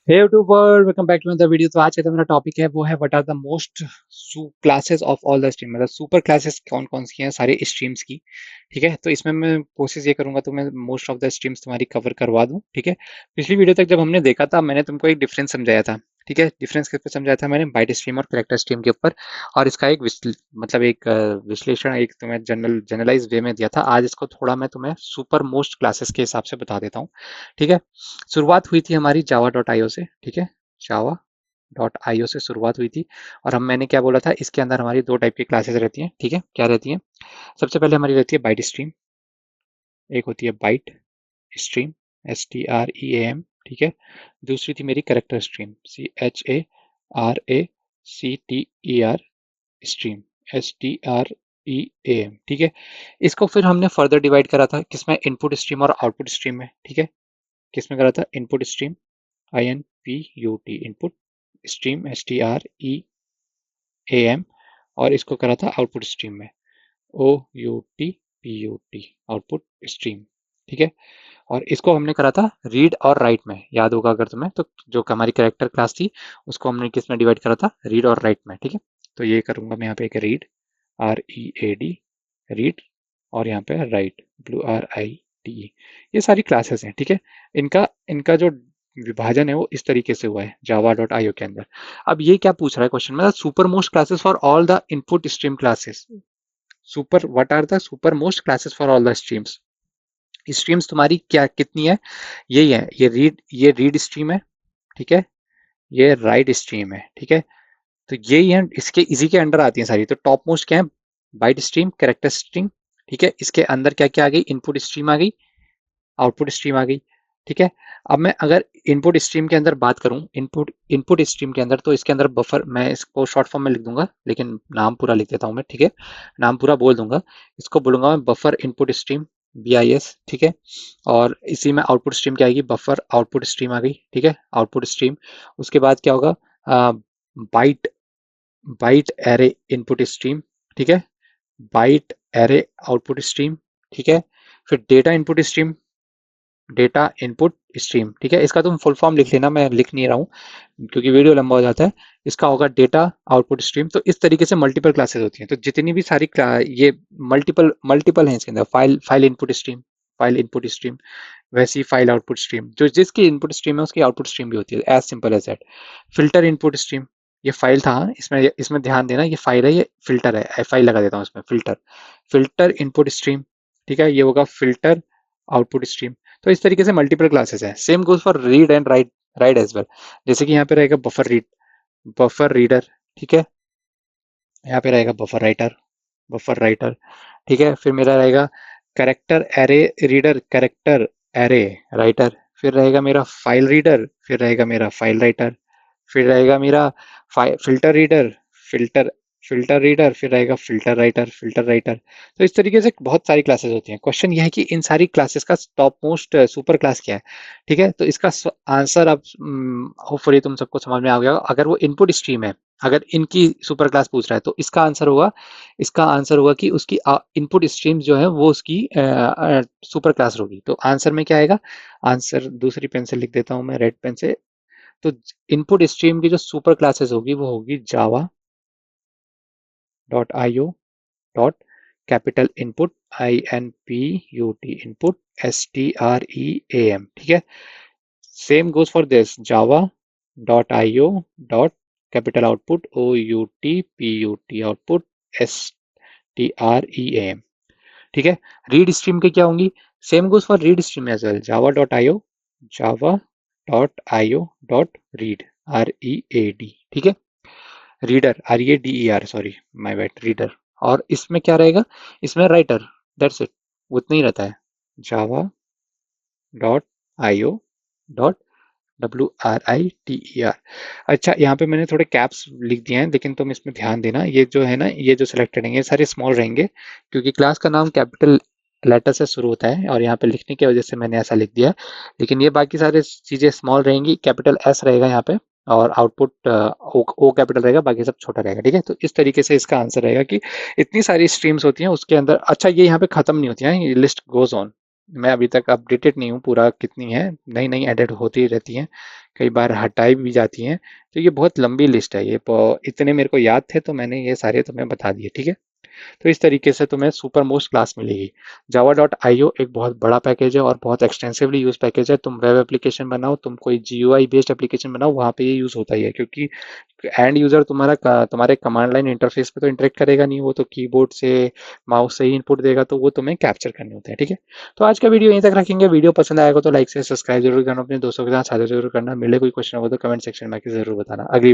Hey YouTuber, welcome back to another video. तो आज का जो मेरा टॉपिक है वो है what are the most classes of all the stream, मतलब सुपर क्लासेस कौन कौन सी हैं सारे स्ट्रीम्स की। ठीक है, तो इसमें मैं कोशिश ये करूंगा तो मैं मोस्ट ऑफ द स्ट्रीम्स तुम्हारी कवर करवा दूं। ठीक है, पिछली वीडियो तक जब हमने देखा था मैंने तुमको एक डिफरेंस समझाया था। ठीक है, डिफरेंस किस पे समझाया था मैंने? बाइट स्ट्रीम और करेक्टर स्ट्रीम के ऊपर। और इसका एक मतलब एक विश्लेषण एक तुम्हें जनरलाइज वे में दिया था। आज इसको थोड़ा मैं तुम्हें सुपर मोस्ट क्लासेस के हिसाब से बता देता हूँ। ठीक है, शुरुआत हुई थी हमारी जावा डॉट आईओ से। ठीक है, जावा डॉट आईओ से शुरुआत हुई थी। और मैंने क्या बोला था, इसके अंदर हमारी दो टाइप की क्लासेस रहती हैं। ठीक है, क्या रहती हैं? सबसे पहले हमारी रहती है बाइट स्ट्रीम, एक होती है बाइट स्ट्रीम, STREAM। ठीक है, दूसरी थी मेरी character stream, CHARACTER stream, STREAM। ठीक है, इसको फिर हमने फर्दर डिवाइड करा था किसमें? इनपुट स्ट्रीम और आउटपुट स्ट्रीम में। ठीक है, किसमें करा था? Input stream, INPUT, input stream, STREAM। और इसको करा था आउटपुट स्ट्रीम में, OUTPUT, आउटपुट स्ट्रीम। ठीक है, और इसको हमने करा था रीड और राइट में, याद होगा अगर तुम्हें तो। जो हमारी कैरेक्टर क्लास थी उसको हमने किस में डिवाइड करा था? रीड और राइट में। ठीक है, तो ये करूंगा मैं यहाँ पे एक रीड, READ, रीड, और यहाँ पे राइट, WRITE। ये सारी क्लासेस हैं। ठीक है, इनका इनका जो विभाजन है वो इस तरीके से हुआ है जावा डॉट आईओ के अंदर। अब ये क्या पूछ रहा है क्वेश्चन में? Super most classes for all the input stream classes. Super what are the super most classes for all the streams? Streams तुम्हारी क्या कितनी है? यही है, ये रीड स्ट्रीम है। ठीक है, ये राइट स्ट्रीम है। ठीक है, तो यही है, इसके इसी के अंडर आती है सारी। तो टॉप मोस्ट क्या है? Byte stream, character stream. ठीक है, इसके अंदर क्या क्या आ गई? इनपुट स्ट्रीम आ गई, आउटपुट स्ट्रीम आ गई। ठीक है, अब मैं अगर इनपुट स्ट्रीम के अंदर बात करूं, इनपुट इनपुट स्ट्रीम के अंदर, तो इसके अंदर बफर, मैं इसको शॉर्ट फॉर्म में लिख दूंगा लेकिन नाम पूरा लिख देता हूं मैं। ठीक है, नाम पूरा बोल दूंगा, इसको बोलूंगा मैं बफर इनपुट स्ट्रीम, BIS। ठीक है, और इसी में आउटपुट स्ट्रीम क्या आएगी? बफर आउटपुट स्ट्रीम आ गई। ठीक है, आउटपुट स्ट्रीम। उसके बाद क्या होगा? Byte byte array input stream. ठीक है, बाइट एरे आउटपुट स्ट्रीम। ठीक है, फिर data input stream, data input stream. ठीक है, इसका तुम फुल फॉर्म लिख लेना, मैं लिख नहीं रहा हूँ क्योंकि वीडियो लंबा हो जाता है। इसका होगा डेटा आउटपुट स्ट्रीम। तो इस तरीके से मल्टीपल क्लासेस होती हैं। तो जितनी भी सारी ये मल्टीपल मल्टीपल हैं इसके अंदर। File input stream, file input stream, वैसी फाइल आउटपुट स्ट्रीम, जो जिसकी इनपुट स्ट्रीम है उसकी आउटपुट स्ट्रीम भी होती है। As simple as that. Filter input stream, ये फाइल था, इसमें इसमें ध्यान देना, ये फाइल है, ये फिल्टर है, फाइल लगा देता हूँ इसमें, फिल्टर। Filter input stream. ठीक है, ये होगा फिल्टर आउटपुट स्ट्रीम। तो इस तरीके से मल्टीपल क्लासेस हैं। Same goes for read and write, write as well. जैसे कि यहाँ पे रहेगा बफर रीड, बफर रीडर। ठीक है, यहाँ पे रहेगा बफर राइटर, बफर राइटर। ठीक है, फिर मेरा रहेगा character array reader, character array writer. फिर रहेगा मेरा फाइल रीडर, फिर रहेगा मेरा फाइल राइटर। फिर रहेगा मेरा filter reader, filter filter reader, फिर रहेगा फिल्टर राइटर, फिल्टर राइटर। तो इस तरीके से बहुत सारी क्लासेस होती हैं। क्वेश्चन यह है कि इन सारी क्लासेस का टॉप मोस्ट सुपर क्लास क्या है? ठीक है, तो इसका आंसर अब होपफुली तुम सबको समझ में आ गया होगा। अगर वो इनपुट स्ट्रीम है, अगर इनकी सुपर क्लास पूछ रहा है, तो इसका आंसर होगा, इसका आंसर होगा कि उसकी इनपुट स्ट्रीम जो है वो उसकी सुपर क्लास होगी। तो आंसर में क्या आएगा? आंसर दूसरी पेन से लिख देता हूं मैं, रेड पेन से। तो इनपुट स्ट्रीम की जो सुपर क्लासेस होगी वो होगी Java dot IO dot capital input, INPUT, input, STREAM। ठीक है, same goes for this, Java dot IO dot capital output, OUTPUT, output, STREAM। ठीक है, रीड स्ट्रीम के क्या होंगी? Same goes for read stream as well, Java dot IO, Java dot IO dot read, READ। ठीक है, reader, READER, sorry my bad, reader. और इसमें क्या रहेगा? इसमें राइटर, दैट्स इट, उतना ही रहता है, जावा डॉट आईओ डॉट WRITER। अच्छा, यहाँ पे मैंने थोड़े कैप्स लिख दिए हैं लेकिन तुम इसमें ध्यान देना, ये जो है ना, ये जो सिलेक्टेड हैं ये सारे स्मॉल रहेंगे क्योंकि क्लास का नाम कैपिटल लेटर से शुरू होता है और यहाँ पे लिखने की वजह से मैंने ऐसा लिख दिया है। लेकिन ये बाकी सारे चीजें स्मॉल रहेंगी, कैपिटल S रहेगा यहाँ पे, और आउटपुट ओ कैपिटल रहेगा, बाकी सब छोटा रहेगा। ठीक है, तो इस तरीके से इसका आंसर रहेगा कि इतनी सारी स्ट्रीम्स होती हैं उसके अंदर। अच्छा, ये यहाँ पे खत्म नहीं होती है, ये लिस्ट गोज ऑन। मैं अभी तक अपडेटेड नहीं हूँ पूरा कितनी है, नई नई एडिट होती ही रहती हैं, कई बार हटाई भी जाती हैं। तो ये बहुत लंबी लिस्ट है, ये इतने मेरे को याद थे तो मैंने ये सारे तुम्हें बता दिए, ठीक है। तो इस तरीके से तुम्हें सुपर मोस्ट क्लास मिलेगी। जावा डॉट आई ओ एक बहुत बड़ा पैकेज है और बहुत एक्सटेंसिवली यूज पैकेज है। तुम वेब एप्लीकेशन बनाओ, तुम कोई जीयूआई बेस्ड एप्लीकेशन बनाओ, वहाँ पे ये यूज होता ही है, क्योंकि एंड यूजर तुम्हारे कमांड लाइन इंटरफेस पे तो इंटरेक्ट करेगा नहीं, वो तो कीबोर्ड से माउस से ही इनपुट देगा, तो वो तुम्हें कैप्चर करने होते हैं, ठीक है। तो आज का वीडियो यहीं तक रखेंगे। वीडियो पसंद आएगा तो लाइक से सब्सक्राइब जरूर करना, अपने दोस्तों के साथ साझा जरूर करना। मिले कोई क्वेश्चन होगा तो कमेंट सेक्शन में आके जरूर बताना। अगली